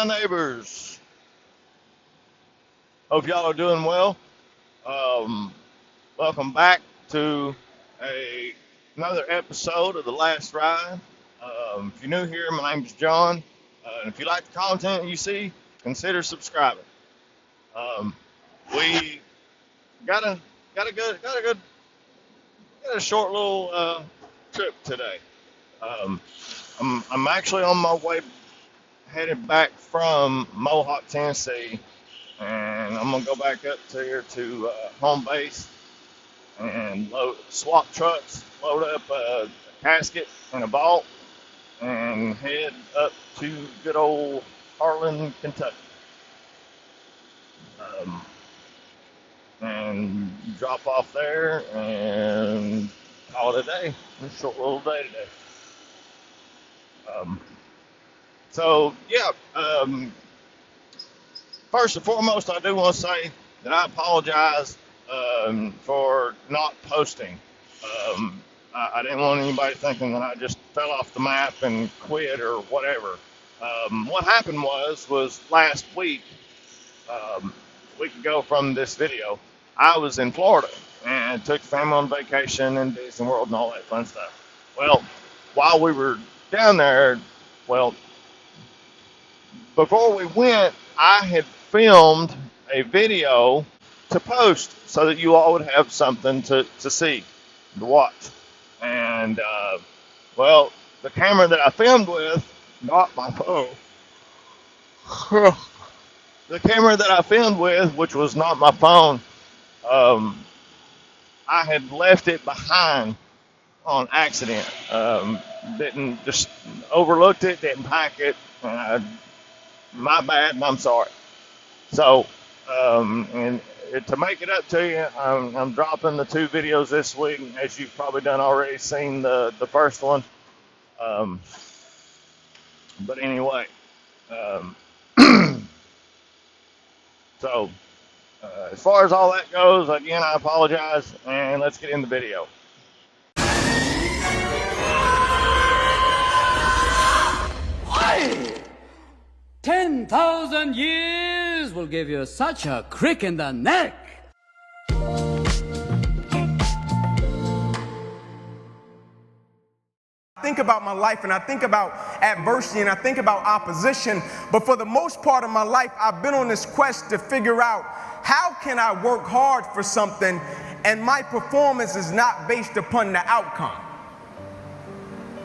my neighbors. Hope y'all are doing well. Um, Welcome back to another episode of The Last Ride. If you're new here, my name is John. And if you like the content you see, consider subscribing. Um, we got a short little trip today. Um, I'm actually on my way headed back from Mohawk, Tennessee, and I'm gonna go back up to here to home base and swap trucks, load up a casket and a vault, and head up to good old Harlan, Kentucky, um, and drop off there and call it a day. A short little day today. Um, so yeah. First and foremost, I do want to say that I apologize for not posting. I didn't want anybody thinking that I just fell off the map and quit or whatever. What happened was last week, a week ago from this video, I was in Florida and took the family on vacation in Disney World and all that fun stuff. Well, while we were down there, well, before we went, I had filmed a video to post so that you all would have something to see, to watch. And, well, the camera that I filmed with, not my phone. The camera that I filmed with, which was not my phone, I had left it behind on accident. Didn't just overlooked it, didn't pack it. My bad, and I'm sorry. So, and to make it up to you, I'm dropping the two videos this week, as you've probably done already seen the first one. But anyway, um, so as far as all that goes, again, I apologize, and let's get in the video. Why? 10,000 years will give you such a crick in the neck. I think about my life, and I think about adversity, and I think about opposition, but for the most part of my life, I've been on this quest to figure out how can I work hard for something and my performance is not based upon the outcome.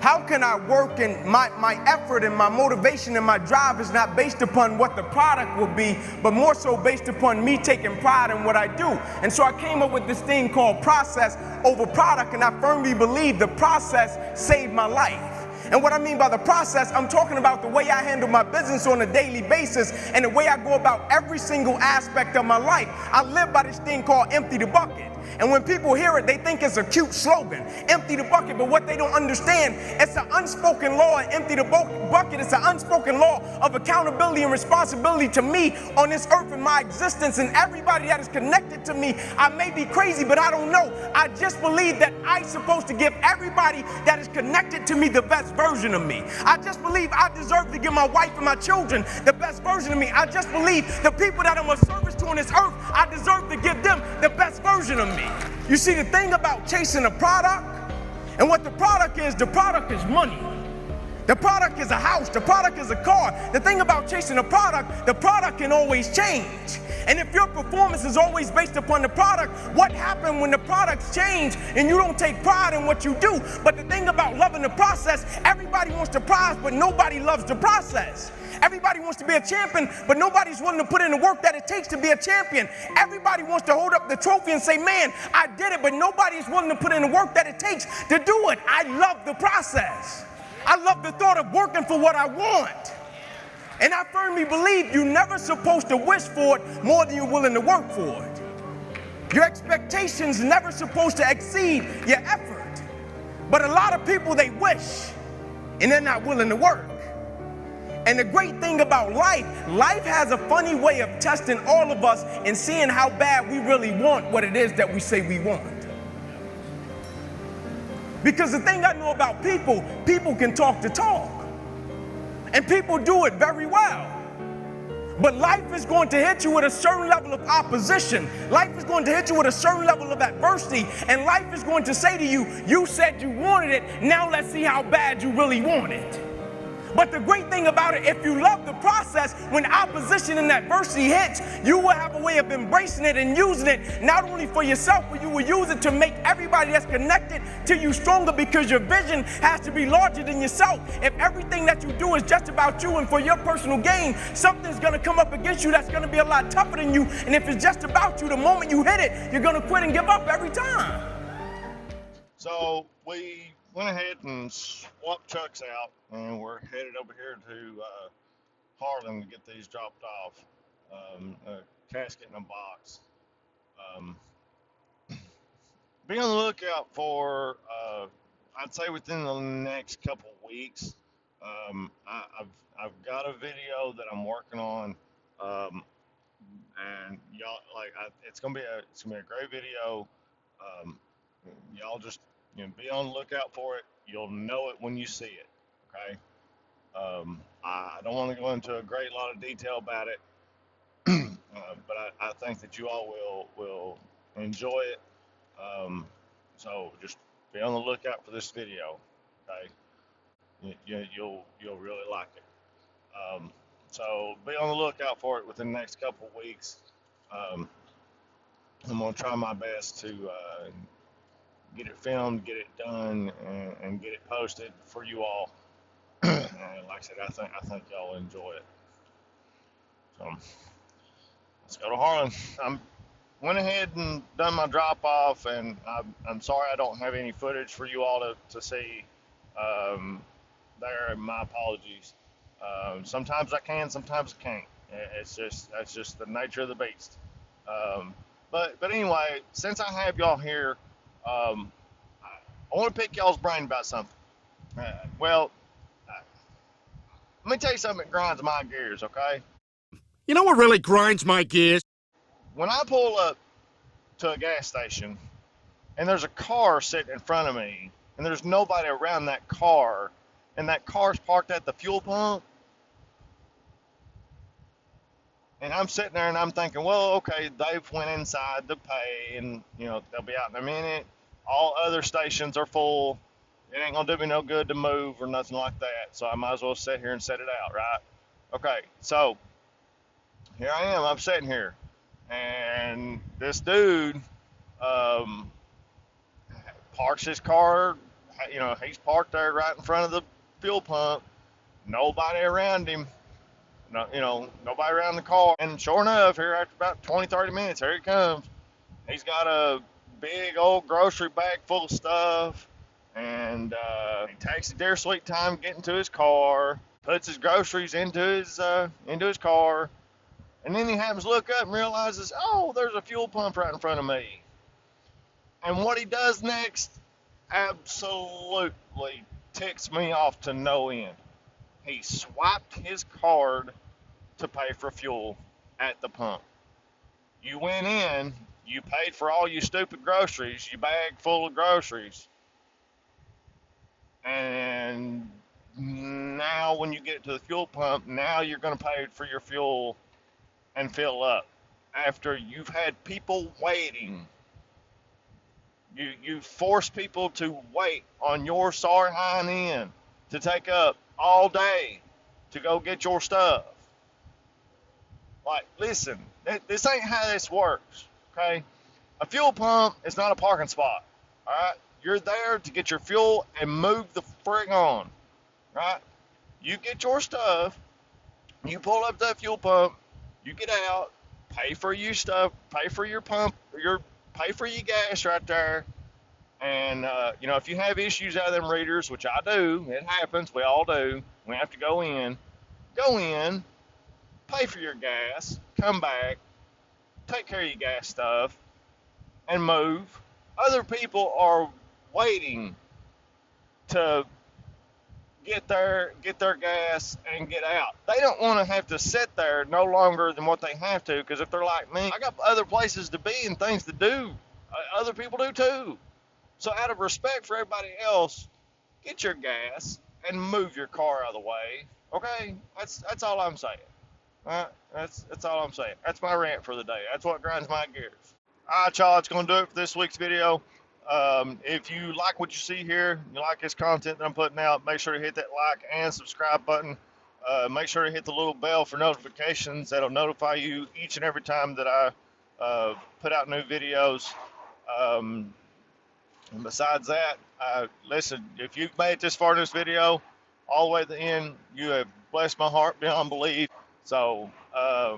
How can I work and my effort and my motivation and my drive is not based upon what the product will be, but more so based upon me taking pride in what I do. And so I came up with this thing called process over product, and I firmly believe the process saved my life. And what I mean by the process, I'm talking about the way I handle my business on a daily basis and the way I go about every single aspect of my life. I live by this thing called empty the bucket. And when people hear it, they think it's a cute slogan, empty the bucket. But what they don't understand, it's an unspoken law. And empty the bucket is an unspoken law of accountability and responsibility to me on this earth and my existence and everybody that is connected to me. I may be crazy, but I don't know. I just believe that I'm supposed to give everybody that is connected to me the best version of me. I just believe I deserve to give my wife and my children the best version of me. I just believe the people that I'm a service to on this earth, I deserve to give them the best version of me. You see, the thing about chasing a product, and what the product is money. The product is a house, the product is a car. The thing about chasing a product, the product can always change. And if your performance is always based upon the product, what happens when the products change and you don't take pride in what you do? But the thing about loving the process, everybody wants the prize, but nobody loves the process. Everybody wants to be a champion, but nobody's willing to put in the work that it takes to be a champion. Everybody wants to hold up the trophy and say, man, I did it, but nobody's willing to put in the work that it takes to do it. I love the process. I love the thought of working for what I want. And I firmly believe you're never supposed to wish for it more than you're willing to work for it. Your expectations never supposed to exceed your effort. But a lot of people, they wish, and they're not willing to work. And the great thing about life has a funny way of testing all of us and seeing how bad we really want what it is that we say we want. Because the thing I know about people can talk the talk. And people do it very well. But life is going to hit you with a certain level of opposition. Life is going to hit you with a certain level of adversity. And life is going to say to you, you said you wanted it, now let's see how bad you really want it. But the great thing about it, if you love the process, when opposition and adversity hits, you will have a way of embracing it and using it, not only for yourself, but you will use it to make everybody that's connected to you stronger, because your vision has to be larger than yourself. If everything that you do is just about you and for your personal gain, something's going to come up against you that's going to be a lot tougher than you. And if it's just about you, the moment you hit it, you're going to quit and give up every time. So we went ahead and swapped trucks out, and we're headed over here to Harlan to get these dropped off. A casket in a box. Um, be on the lookout for, I'd say within the next couple weeks. I've got a video that I'm working on, um, and y'all it's gonna be a great video. Um, y'all just be on the lookout for it. You'll know it when you see it. Okay. I don't want to go into a great lot of detail about it, but I think that you all will enjoy it. So just be on the lookout for this video. Okay. You'll really like it. So be on the lookout for it within the next couple of weeks. Um, I'm gonna try my best to get it filmed, get it done, and get it posted for you all. And like I said, I think y'all will enjoy it. So let's go to Harlan. I went ahead and done my drop off, and I'm sorry I don't have any footage for you all to see. There, my apologies. Sometimes I can, sometimes I can't. That's just the nature of the beast. But anyway, since I have y'all here, I want to pick y'all's brain about something. Well, let me tell you something that grinds my gears, okay? You know what really grinds my gears? When I pull up to a gas station and there's a car sitting in front of me and there's nobody around that car and that car's parked at the fuel pump, and I'm sitting there and I'm thinking, well, okay, they've went inside to pay and, they'll be out in a minute. All other stations are full. It ain't gonna do me no good to move or nothing like that. So I might as well sit here and set it out, right? Okay, so here I am. I'm sitting here, and this dude parks his car. He's parked there right in front of the fuel pump. Nobody around him. No, nobody around the car. And sure enough, here after about 20, 30 minutes, here he comes. He's got a big old grocery bag full of stuff. And he takes a dear sweet time getting to his car, puts his groceries into his car, and then he happens to look up and realizes, oh, there's a fuel pump right in front of me. And what he does next absolutely ticks me off to no end. He swiped his card to pay for fuel at the pump. You went in, you paid for all your stupid groceries, your bag full of groceries. And now when you get to the fuel pump, now you're going to pay for your fuel and fill up. After you've had people waiting, you force people to wait on your sorry hind end to take up all day to go get your stuff. Like, listen, this ain't how this works, okay? A fuel pump is not a parking spot, all right? You're there to get your fuel and move the frig on, right? You get your stuff, you pull up that fuel pump, you get out, pay for your stuff, pay for your pump, pay for your gas right there. And, if you have issues out of them readers, which I do, it happens, we all do, we have to go in, pay for your gas, come back, take care of your gas stuff, and move. Other people are waiting to get their gas and get out. They don't want to have to sit there no longer than what they have to, because if they're like me, I got other places to be and things to do. Other people do too. So out of respect for everybody else, get your gas and move your car out of the way. Okay? That's all I'm saying. That's all I'm saying. That's my rant for the day. That's what grinds my gears. All right, y'all. That's gonna do it for this week's video. If you like what you see here, you like this content that I'm putting out, make sure to hit that like and subscribe button. Make sure to hit the little bell for notifications. That'll notify you each and every time that I put out new videos. Um, and besides that, listen, if you've made it this far in this video, all the way to the end, you have blessed my heart beyond belief. So I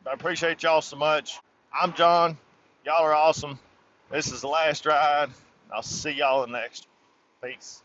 appreciate y'all so much. I'm John. Y'all are awesome. This is the last ride. I'll see y'all in the next. Peace.